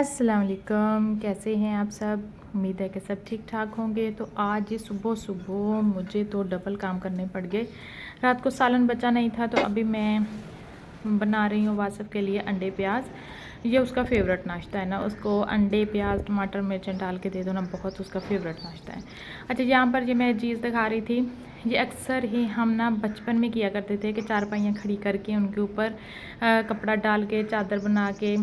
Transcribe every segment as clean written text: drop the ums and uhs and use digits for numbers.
अस्सलाम वालेकुम, कैसे हैं आप सब। उम्मीद है कि सब ठीक ठाक होंगे। तो आज सुबह सुबह मुझे तो डबल काम करने पड़ गए। रात को सालन बचा नहीं था, तो अभी मैं बना रही हूँ वासिफ के लिए अंडे प्याज। ये उसका फेवरेट नाश्ता है ना, उसको अंडे प्याज टमाटर मिर्च डाल के दे दो ना, बहुत उसका फेवरेट नाश्ता है। अच्छा, यहाँ पर ये मैं चीज़ दिखा रही थी, ये अक्सर ही हम ना बचपन में किया करते थे कि चारपाइयाँ खड़ी करके उनके ऊपर कपड़ा डाल के चादर बना के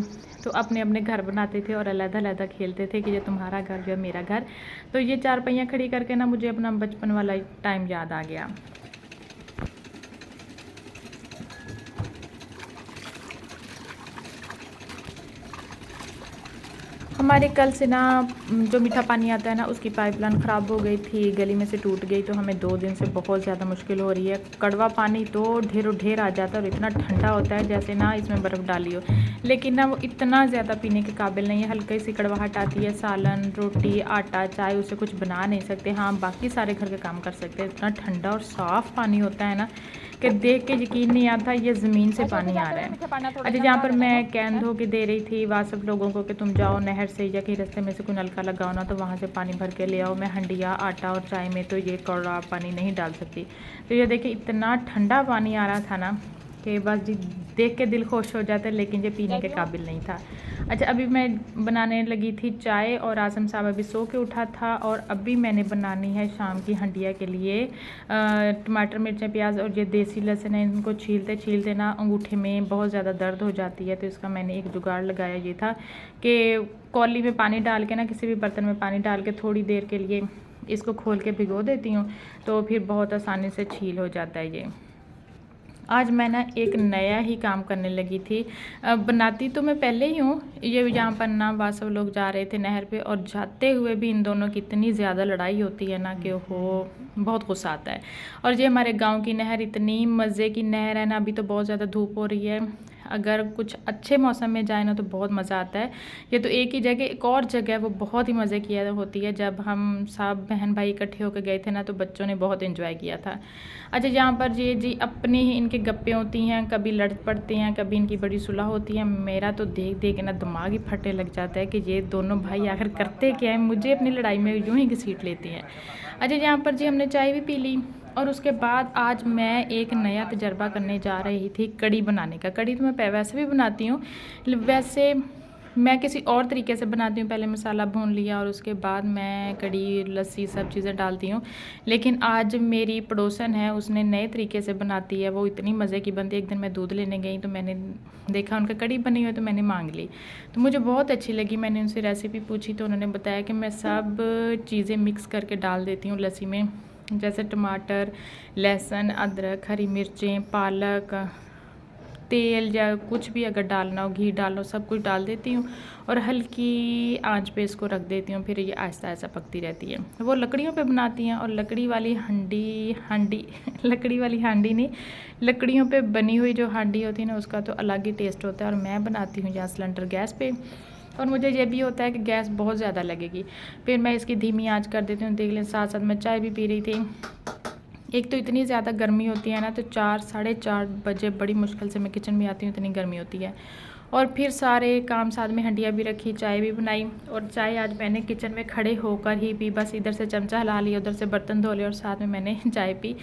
तो अपने अपने घर बनाते थे और अलग-अलग खेलते थे कि ये तुम्हारा घर जो मेरा घर। तो ये चारपाइयाँ खड़ी करके ना मुझे अपना बचपन वाला टाइम याद आ गया। हमारे कल से ना जो मीठा पानी आता है ना, उसकी पाइपलाइन ख़राब हो गई थी, गली में से टूट गई, तो हमें 2 दिन से बहुत ज़्यादा मुश्किल हो रही है। कड़वा पानी तो ढेरों ढेर आ जाता है और इतना ठंडा होता है जैसे ना इसमें बर्फ़ डाली हो, लेकिन ना वो इतना ज़्यादा पीने के काबिल नहीं है। हल्की सी कड़वाहट आती है, सालन रोटी आटा चाय उससे कुछ बना नहीं सकते। हाँ, बाकी सारे घर के काम कर सकते हैं। इतना ठंडा और साफ़ पानी होता है ना कि देख के यकीन नहीं आता ये ज़मीन से पानी आ रहा है। अच्छा, जहाँ पर मैं कैन धो के दे रही थी वहाँ सब लोगों को कि तुम जाओ नहर से या कहीं रास्ते में से कोई नलका लगाओ ना, तो वहाँ से पानी भर के ले आओ। मैं हंडिया आटा और चाय में तो ये कड़वा पानी नहीं डाल सकती। तो ये देखिए इतना ठंडा पानी आ रहा था ना कि बस जी देख के दिल खुश हो जाता है, लेकिन ये पीने के काबिल नहीं था। अच्छा, अभी मैं बनाने लगी थी चाय और आसम साहब अभी सो के उठा था, और अभी मैंने बनानी है शाम की हंडिया के लिए टमाटर मिर्चें प्याज और ये देसी लहसुन है। इनको छीलते छीलते ना अंगूठे में बहुत ज़्यादा दर्द हो जाती है, तो इसका मैंने एक जुगाड़ लगाया। ये था कि कौली में पानी डाल के ना, किसी भी बर्तन में पानी डाल के थोड़ी देर के लिए इसको खोल के भिगो देती हूँ, तो फिर बहुत आसानी से छील हो जाता है। ये आज मैं ना एक नया ही काम करने लगी थी। बनाती तो मैं पहले ही हूँ। ये यहाँ पर ना बात सब लोग जा रहे थे नहर पे, और जाते हुए भी इन दोनों की इतनी ज़्यादा लड़ाई होती है ना कि हो बहुत गुस्सा आता है। और ये हमारे गांव की नहर इतनी मज़े की नहर है ना, अभी तो बहुत ज़्यादा धूप हो रही है। अगर कुछ अच्छे मौसम में जाए ना तो बहुत मज़ा आता है। ये तो एक ही जगह, एक और जगह है वो बहुत ही मज़े की होती है। जब हम सब बहन भाई इकट्ठे होकर गए थे ना, तो बच्चों ने बहुत एंजॉय किया था। अच्छा, यहाँ पर ये जी अपनी ही इनके गप्पे होती हैं, कभी लड़ पड़ते हैं, कभी इनकी बड़ी सुलह होती है। मेरा तो देख देख के ना दिमाग ही फटने लग जाता है कि ये दोनों भाई आखिर करते क्या है, मुझे अपनी लड़ाई में यूँ ही घसीट लेती हैं। अच्छा, यहाँ पर जी हमने चाय भी पी ली, और उसके बाद आज मैं एक नया तजर्बा करने जा रही थी कड़ी बनाने का। कड़ी तो मैं वैसे भी बनाती हूँ, वैसे मैं किसी और तरीके से बनाती हूँ। पहले मसाला भून लिया और उसके बाद मैं कड़ी लस्सी सब चीज़ें डालती हूँ। लेकिन आज मेरी पड़ोसन है, उसने नए तरीके से बनाती है, वो इतनी मज़े की बनती है। एक दिन मैं दूध लेने गई तो मैंने देखा उनका कड़ी बनी हुई, तो मैंने मांग ली, तो मुझे बहुत अच्छी लगी। मैंने उनसे रेसिपी पूछी तो उन्होंने बताया कि मैं सब चीज़ें मिक्स करके डाल देती हूँ लस्सी में, जैसे टमाटर लहसुन अदरक हरी मिर्चें पालक तेल या कुछ भी अगर डालना हो, घी डालना हो, सब कुछ डाल देती हूँ और हल्की आंच पे इसको रख देती हूँ। फिर ये आहिस्ता आहिस्ता पकती रहती है। वो लकड़ियों पे बनाती हैं, और लकड़ी वाली हांडी लकड़ी वाली हांडी नहीं, लकड़ियों पे बनी हुई जो हांडी होती है ना, उसका तो अलग ही टेस्ट होता है। और मैं बनाती हूँ यहाँ सिलेंडर गैस पे, और मुझे ये भी होता है कि गैस बहुत ज़्यादा लगेगी, फिर मैं इसकी धीमी आंच कर देती हूँ। देख लें, साथ साथ मैं चाय भी पी रही थी। एक तो इतनी ज़्यादा गर्मी होती है ना, तो 4 साढ़े 4 बजे बड़ी मुश्किल से मैं किचन में आती हूँ, इतनी गर्मी होती है। और फिर सारे काम साथ में हंडिया भी रखी, चाय भी बनाई, और चाय आज मैंने किचन में खड़े होकर ही पी। बस इधर से चमचा हिला लिया, उधर से बर्तन धो लिए, और साथ में मैंने चाय पी।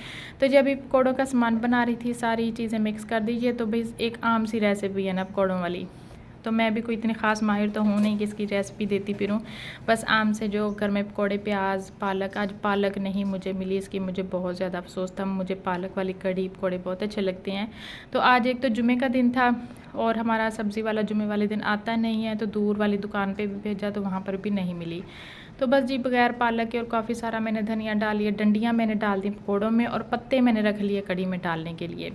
तो जब अभी पकौड़ों का सामान बना रही थी, सारी चीज़ें मिक्स कर दीजिए, तो भाई एक आम सी रेसिपी है ना पकौड़ों वाली। तो मैं भी कोई इतनी ख़ास माहिर तो हूँ नहीं कि इसकी रेसिपी देती फिरूँ। बस आम से जो घर में पकौड़े प्याज पालक, आज पालक नहीं मुझे मिली, इसकी मुझे बहुत ज़्यादा अफसोस था। मुझे पालक वाली कढ़ी पकौड़े बहुत अच्छे लगते हैं। तो आज एक तो जुमे का दिन था, और हमारा सब्ज़ी वाला जुमे वाले दिन आता नहीं है, तो दूर वाली दुकान पे भी भेजा तो वहाँ पर भी नहीं मिली। तो बस जी बगैर पालक के, और काफ़ी सारा मैंने धनिया डाल लिया, डंडियाँ मैंने डाल दी पकौड़ों में, और पत्ते मैंने रख लिए कढ़ी में डालने के लिए।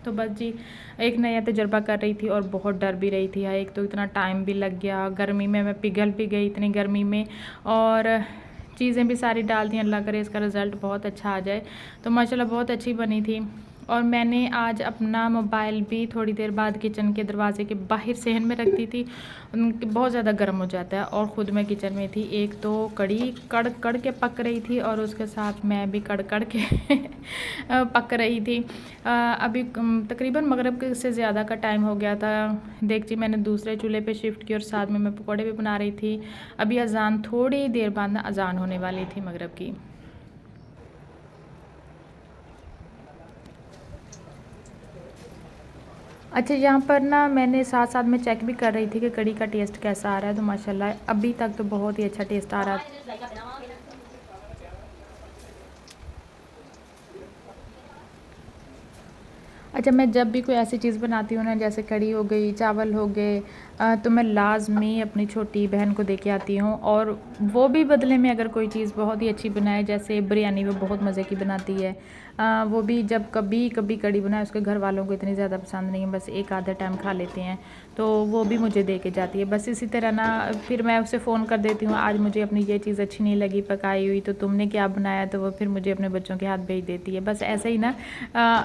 तो बस जी एक नया तजर्बा कर रही थी, और बहुत डर भी रही थी। एक तो इतना टाइम भी लग गया, गर्मी में मैं पिघल भी गई इतनी गर्मी में, और चीज़ें भी सारी डाल दी। अल्लाह करे इसका रिज़ल्ट बहुत अच्छा आ जाए। तो माशाल्लाह बहुत अच्छी बनी थी। और मैंने आज अपना मोबाइल भी थोड़ी देर बाद किचन के दरवाजे के बाहर सहन में रख दी थी। बहुत ज़्यादा गर्म हो जाता है और ख़ुद मैं किचन में थी। एक तो कड़ी कड़ कड़ के पक रही थी और उसके साथ मैं भी कड़ कड़ के पक रही थी। अभी तकरीबन मगरिब से ज़्यादा का टाइम हो गया था। देगची मैंने दूसरे चूल्हे पे शिफ्ट की और साथ में मैं पकौड़े भी बना रही थी। अभी अजान थोड़ी देर बाद ना अजान होने वाली थी मगरिब की। अच्छा, यहाँ पर ना मैंने साथ साथ में चेक भी कर रही थी कि कड़ी का टेस्ट कैसा आ रहा है, तो माशाल्लाह अभी तक तो बहुत ही अच्छा टेस्ट आ रहा है। अच्छा, मैं जब भी कोई ऐसी चीज़ बनाती हूँ ना, जैसे कड़ी हो गई, चावल हो गए, तो मैं लाज़मी अपनी छोटी बहन को दे के आती हूँ। और वो भी बदले में अगर कोई चीज़ बहुत ही अच्छी बनाए, जैसे बिरयानी वो बहुत मज़े की बनाती है, वो भी जब कभी कभी कड़ी बनाए, उसके घर वालों को इतनी ज़्यादा पसंद नहीं है, बस एक आधा टाइम खा लेते हैं, तो वो भी मुझे दे के जाती है। बस इसी तरह ना फिर मैं उसे फ़ोन कर देती हूँ, आज मुझे अपनी ये चीज़ अच्छी नहीं लगी पकाई हुई, तो तुमने क्या बनाया, तो वो फिर मुझे अपने बच्चों के हाथ भेज देती है। बस ऐसे ही ना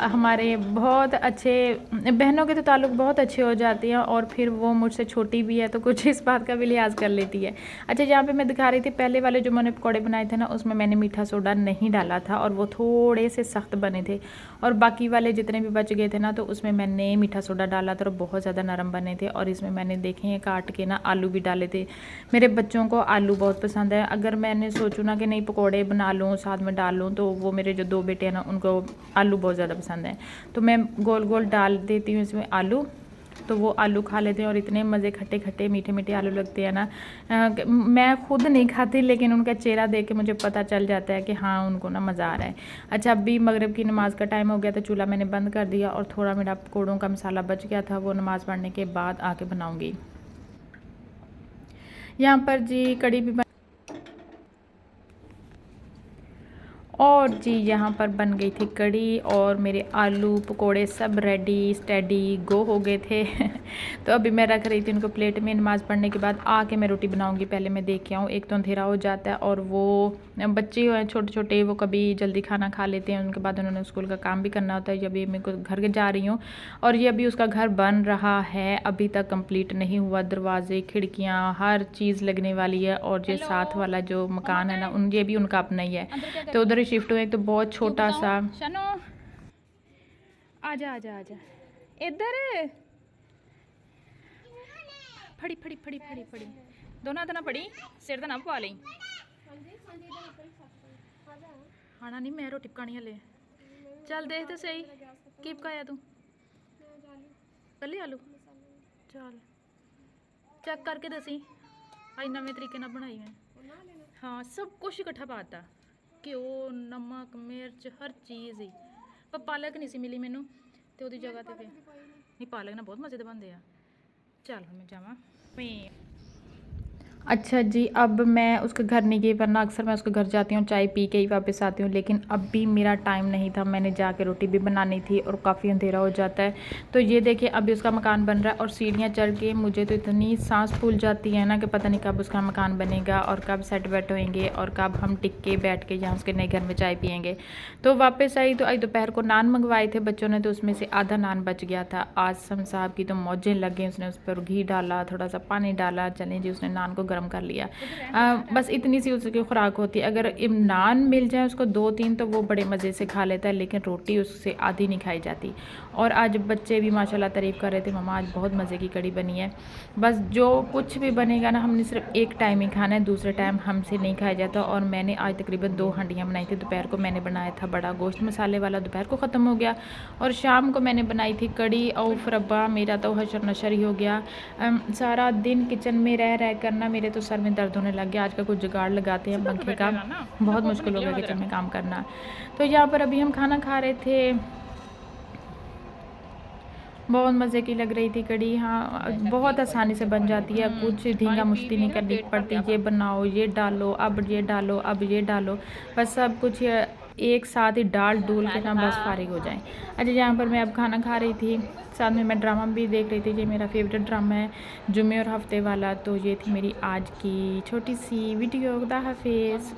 हमारे बहुत अच्छे बहनों के तो ताल्लुक़ बहुत अच्छे हो जाते हैं, और फिर वो मुझसे छोटी भी है तो कुछ इस बात का भी लिहाज़ कर लेती है। अच्छा, यहाँ पे मैं दिखा रही थी, पहले वाले जो मैंने पकौड़े बनाए थे ना, उसमें मैंने मीठा सोडा नहीं डाला था और वो थोड़े से सख्त बने थे, और बाकी वाले जितने भी बच गए थे ना, तो उसमें मैंने मीठा सोडा डाला था और बहुत ज़्यादा नरम बने थे। और इसमें मैंने देखे काट के ना आलू भी डाले थे। मेरे बच्चों को आलू बहुत पसंद है। अगर मैंने सोचूँ ना कि नहीं पकौड़े बना लूँ साथ में डाल लूँ, तो वो मेरे जो 2 बेटे हैं ना, उनको आलू बहुत ज़्यादा पसंद है, तो मैं गोल गोल डाल देती हूँ इसमें आलू, तो वो आलू खा लेते हैं। और इतने मज़े खट्टे खट्टे मीठे मीठे आलू लगते हैं ना, मैं खुद नहीं खाती, लेकिन उनका चेहरा देख के मुझे पता चल जाता है कि हाँ, उनको ना मज़ा आ रहा है। अच्छा, अभी मगरिब की नमाज़ का टाइम हो गया, तो चूल्हा मैंने बंद कर दिया, और थोड़ा मेरा पकौड़ों का मसाला बच गया था, वो नमाज़ पढ़ने के बाद आके बनाऊँगी। यहाँ पर जी कड़ी भी और जी यहाँ पर बन गई थी कड़ी, और मेरे आलू पकोड़े सब रेडी स्टेडी गो हो गए थे। तो अभी मैं रख रही थी उनको प्लेट में। नमाज़ पढ़ने के बाद आके मैं रोटी बनाऊंगी। पहले मैं देख के आऊँ, एक तो अंधेरा हो जाता है, और वो बच्चे हैं छोटे छोटे, वो कभी जल्दी खाना खा लेते हैं, उनके बाद उन्होंने स्कूल का काम भी करना होता है। जब ये मैं घर जा रही हूँ, और ये अभी उसका घर बन रहा है, अभी तक कंप्लीट नहीं हुआ। दरवाजे खिड़कियाँ हर चीज़ लगने वाली है, और ये साथ वाला जो मकान है ना, ये भी उनका अपना ही है, तो उधर शिफ्ट हुए। तो बहुत छोटा सा, आजा आजा आजा इधर, फड़ी फड़ी फड़ी फड़ी फड़ी दोनों तना फड़ी, सिर तो ना पवा ली। खाना नहीं, मैं रोटी पकानी हले। चल देख तो सही, की पकाया तू? कली आलू? चल चेक करके दसी, आज नवे तरीके ना बनाई मैं। हाँ, सब कुछ इकट्ठा पाता, घ्यो नमक मिर्च हर चीज़ ही। पर पालक नहीं सी मिली मैनू, तो उहदी जगह ते नहीं, पालक ना बहुत मज़े दे बनते हैं। चल मैं जावा। अच्छा जी, अब मैं उसके घर नहीं गई, वरना अक्सर मैं उसके घर जाती हूँ, चाय पी के ही वापस आती हूँ, लेकिन अभी मेरा टाइम नहीं था, मैंने जाके रोटी भी बनानी थी, और काफ़ी अंधेरा हो जाता है। तो ये देखिए अभी उसका मकान बन रहा है, और सीढ़ियाँ चढ़ के मुझे तो इतनी सांस फूल जाती है ना, कि पता नहीं कब उसका मकान बनेगा, और कब सेट वेट होएंगे, और कब हम टिक के बैठ के यहाँ उसके नए घर में चाय पियेंगे। तो वापस आई, तो आज दोपहर को नान मंगवाए थे बच्चों ने, तो उसमें से आधा नान बच गया था। आसम साहब की तो मौजें लग गई, उसने उस पर घी डाला, थोड़ा सा पानी डाला, चलें जी, उसने नान को गर्म कर लिया। बस इतनी सी उसकी खुराक होती है। अगर नान मिल जाए उसको 2-3, तो वो बड़े मज़े से खा लेता है, लेकिन रोटी उससे आधी नहीं खाई जाती। और आज बच्चे भी माशाल्लाह तारीफ़ कर रहे थे, मम्मा आज बहुत मज़े की कड़ी बनी है। बस जो कुछ भी बनेगा ना, हमने सिर्फ एक टाइम ही खाना है, दूसरे टाइम हमसे नहीं खाया जाता। और मैंने आज तकरीबन 2 हांडियाँ बनाई थी। दोपहर को मैंने बनाया था बड़ा गोश्त मसाले वाला, दोपहर को ख़त्म हो गया, और शाम को मैंने बनाई थी कड़ी। और रब्बा, मेरा तो हशर नशर ही हो गया। सारा दिन किचन में रह रह कर ना मेरे तो सर में दर्द होने लग गया। आज का कुछ जुगाड़ लगाते हैं पंखे का, बहुत मुश्किल हो गया किचन में काम करना। तो यहाँ पर अभी हम खाना खा रहे थे, बहुत मज़े की लग रही थी कड़ी। हाँ, बहुत आसानी से बन जाती है, कुछ धींगा मुश्ती नहीं करनी पड़ती, ये बनाओ, ये डालो, अब ये डालो, अब ये डालो, बस सब कुछ एक साथ ही डाल डूल के ना बस फारिग हो जाए। अच्छा, यहाँ पर मैं अब खाना खा रही थी, साथ में मैं ड्रामा भी देख रही थी। ये मेरा फेवरेट ड्रामा है, जुमे और हफ्ते वाला। तो ये थी मेरी आज की छोटी सी वीडियो। खुदा हाफिज़।